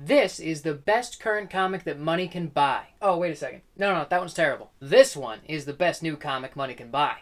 This is the best current comic that money can buy. Oh, wait a second. No, that one's terrible. This one is the best new comic money can buy.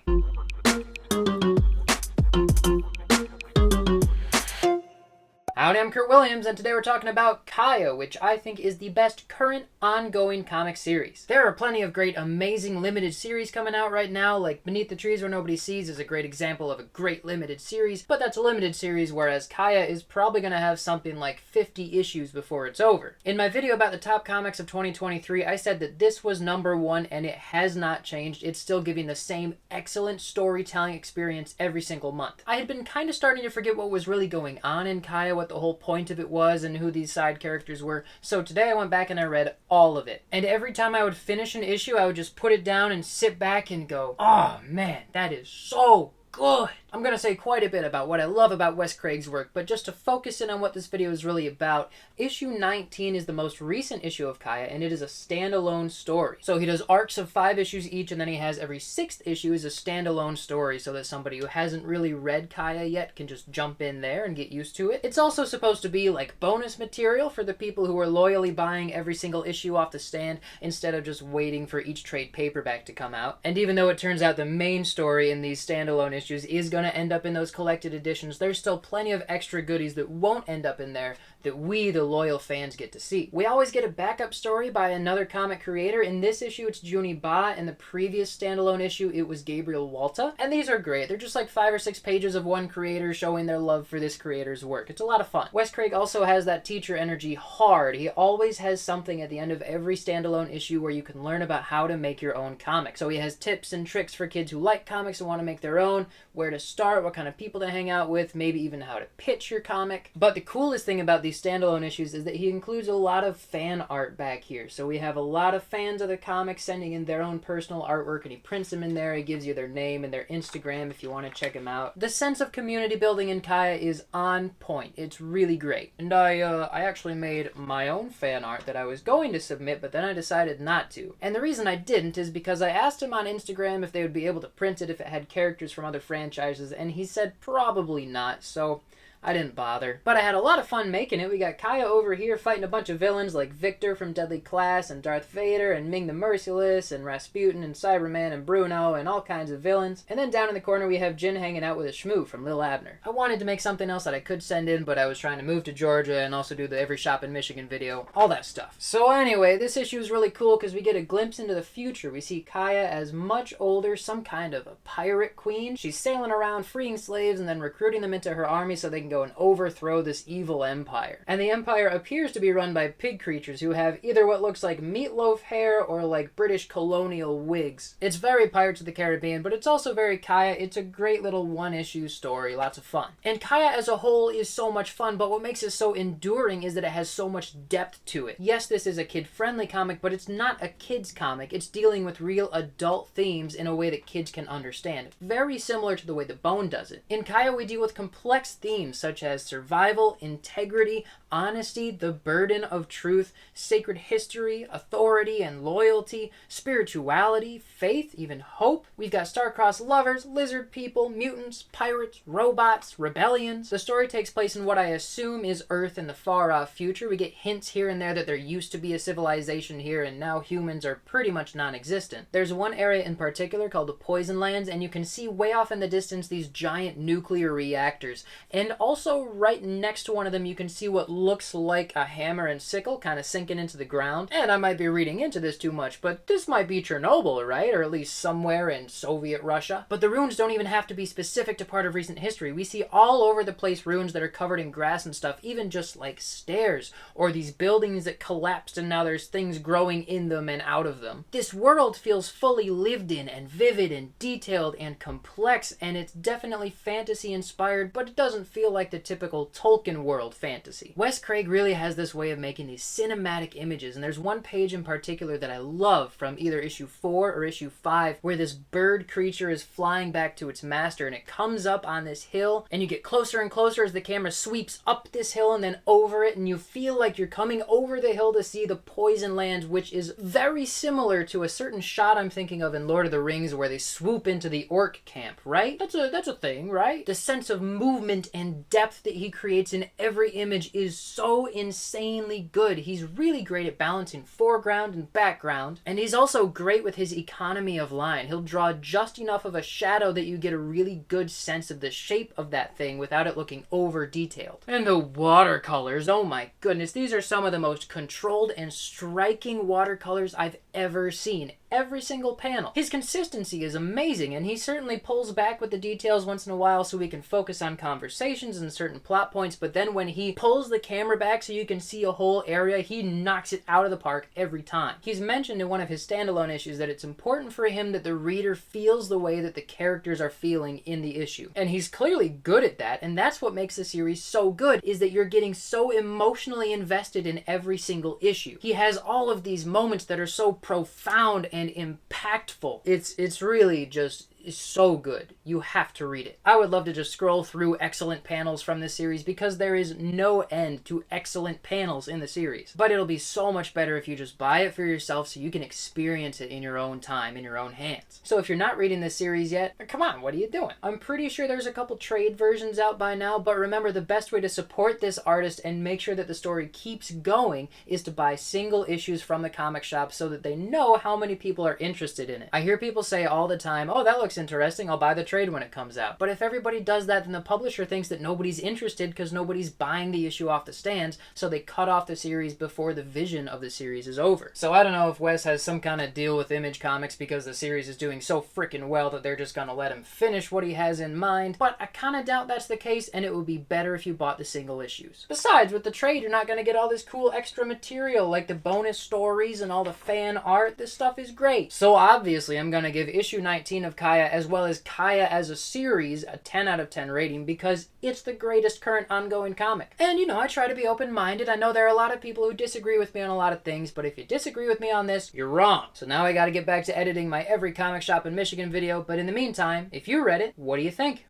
Howdy, I'm Kurt Williams, and today we're talking about Kaya, which I think is the best current ongoing comic series. There are plenty of great, amazing limited series coming out right now, like Beneath the Trees Where Nobody Sees is a great example of a great limited series, but that's a limited series, whereas Kaya is probably going to have something like 50 issues before it's over. In my video about the top comics of 2023, I said that this was #1, and it has not changed. It's still giving the same excellent storytelling experience every single month. I had been kind of starting to forget what was really going on in Kaya, what the whole point of it was and who these side characters were. So today I went back and I read all of it. And every time I would finish an issue, I would just put it down and sit back and go, oh man, that is so good. I'm going to say quite a bit about what I love about Wes Craig's work, but just to focus in on what this video is really about, issue 19 is the most recent issue of Kaya, and it is a standalone story. So he does arcs of 5 issues each, and then he has every 6th issue is a standalone story so that somebody who hasn't really read Kaya yet can just jump in there and get used to it. It's also supposed to be like bonus material for the people who are loyally buying every single issue off the stand instead of just waiting for each trade paperback to come out. And even though it turns out the main story in these standalone issues is going to end up in those collected editions, there's still plenty of extra goodies that won't end up in there that we, the loyal fans, get to see. We always get a backup story by another comic creator. In this issue, it's Juni Ba. In the previous standalone issue, it was Gabriel Walta. And these are great. They're just like 5 or 6 pages of one creator showing their love for this creator's work. It's a lot of fun. Wes Craig also has that teacher energy hard. He always has something at the end of every standalone issue where you can learn about how to make your own comic. So he has tips and tricks for kids who like comics and want to make their own, where to start, what kind of people to hang out with, maybe even how to pitch your comic. But the coolest thing about these standalone issues is that he includes a lot of fan art back here. So we have a lot of fans of the comic sending in their own personal artwork, and he prints them in there. He gives you their name and their Instagram if you want to check them out. The sense of community building in Kaya is on point. It's really great. And I actually made my own fan art that I was going to submit, but then I decided not to. And the reason I didn't is because I asked him on Instagram if they would be able to print it if it had characters from other franchises, and he said probably not, so I didn't bother. But I had a lot of fun making it. We got Kaya over here fighting a bunch of villains like Victor from Deadly Class and Darth Vader and Ming the Merciless and Rasputin and Cyberman and Bruno and all kinds of villains. And then down in the corner we have Jin hanging out with a shmoo from Lil Abner. I wanted to make something else that I could send in, but I was trying to move to Georgia and also do the Every Shop in Michigan video. All that stuff. So anyway, this issue is really cool because we get a glimpse into the future. We see Kaya as much older, some kind of a pirate queen. She's sailing around freeing slaves and then recruiting them into her army so they can go and overthrow this evil empire. And the empire appears to be run by pig creatures who have either what looks like meatloaf hair or like British colonial wigs. It's very Pirates of the Caribbean, but it's also very Kaya. It's a great little one-issue story, lots of fun. And Kaya as a whole is so much fun, but what makes it so enduring is that it has so much depth to it. Yes, this is a kid-friendly comic, but it's not a kid's comic. It's dealing with real adult themes in a way that kids can understand. Very similar to the way the Bone does it. In Kaya, we deal with complex themes such as survival, integrity, honesty, the burden of truth, sacred history, authority and loyalty, spirituality, faith, even hope. We've got star-crossed lovers, lizard people, mutants, pirates, robots, rebellions. The story takes place in what I assume is Earth in the far-off future. We get hints here and there that there used to be a civilization here and now humans are pretty much non-existent. There's one area in particular called the Poison Lands, and you can see way off in the distance these giant nuclear reactors. And also right next to one of them you can see what looks like a hammer and sickle kind of sinking into the ground. And I might be reading into this too much, but this might be Chernobyl, right? Or at least somewhere in Soviet Russia. But the ruins don't even have to be specific to part of recent history. We see all over the place ruins that are covered in grass and stuff, even just like stairs, or these buildings that collapsed and now there's things growing in them and out of them. This world feels fully lived in and vivid and detailed and complex, and it's definitely fantasy inspired, but it doesn't feel like the typical Tolkien world fantasy. Wes Craig really has this way of making these cinematic images, and there's one page in particular that I love from either issue 4 or issue 5 where this bird creature is flying back to its master and it comes up on this hill and you get closer and closer as the camera sweeps up this hill and then over it, and you feel like you're coming over the hill to see the Poison Lands, which is very similar to a certain shot I'm thinking of in Lord of the Rings where they swoop into the orc camp, right? That's a thing, right? The sense of movement and depth that he creates in every image is so insanely good. He's really great at balancing foreground and background, and he's also great with his economy of line. He'll draw just enough of a shadow that you get a really good sense of the shape of that thing without it looking over detailed. And the watercolors, oh my goodness, these are some of the most controlled and striking watercolors I've ever seen. Every single panel. His consistency is amazing, and he certainly pulls back with the details once in a while so we can focus on conversations and certain plot points, but then when he pulls the camera back so you can see a whole area, he knocks it out of the park every time. He's mentioned in one of his standalone issues that it's important for him that the reader feels the way that the characters are feeling in the issue. And he's clearly good at that, and that's what makes the series so good, is that you're getting so emotionally invested in every single issue. He has all of these moments that are so profound and impactful. It's really just so good. You have to read it. I would love to just scroll through excellent panels from this series because there is no end to excellent panels in the series. But it'll be so much better if you just buy it for yourself so you can experience it in your own time, in your own hands. So if you're not reading this series yet, come on, what are you doing? I'm pretty sure there's a couple trade versions out by now, but remember, the best way to support this artist and make sure that the story keeps going is to buy single issues from the comic shop so that they know how many people are interested in it. I hear people say all the time, oh, that looks interesting, I'll buy the trade when it comes out. But if everybody does that, then the publisher thinks that nobody's interested because nobody's buying the issue off the stands, so they cut off the series before the vision of the series is over. So I don't know if Wes has some kind of deal with Image Comics because the series is doing so freaking well that they're just gonna let him finish what he has in mind, but I kinda doubt that's the case, and it would be better if you bought the single issues. Besides, with the trade, you're not gonna get all this cool extra material like the bonus stories and all the fan art. This stuff is great. So obviously I'm gonna give issue 19 of Kaya, as well as Kaya as a series, a 10 out of 10 rating because it's the greatest current ongoing comic. And, you know, I try to be open-minded. I know there are a lot of people who disagree with me on a lot of things, but if you disagree with me on this, you're wrong. So now I gotta get back to editing my Every Comic Shop in Michigan video, but in the meantime, if you read it, what do you think?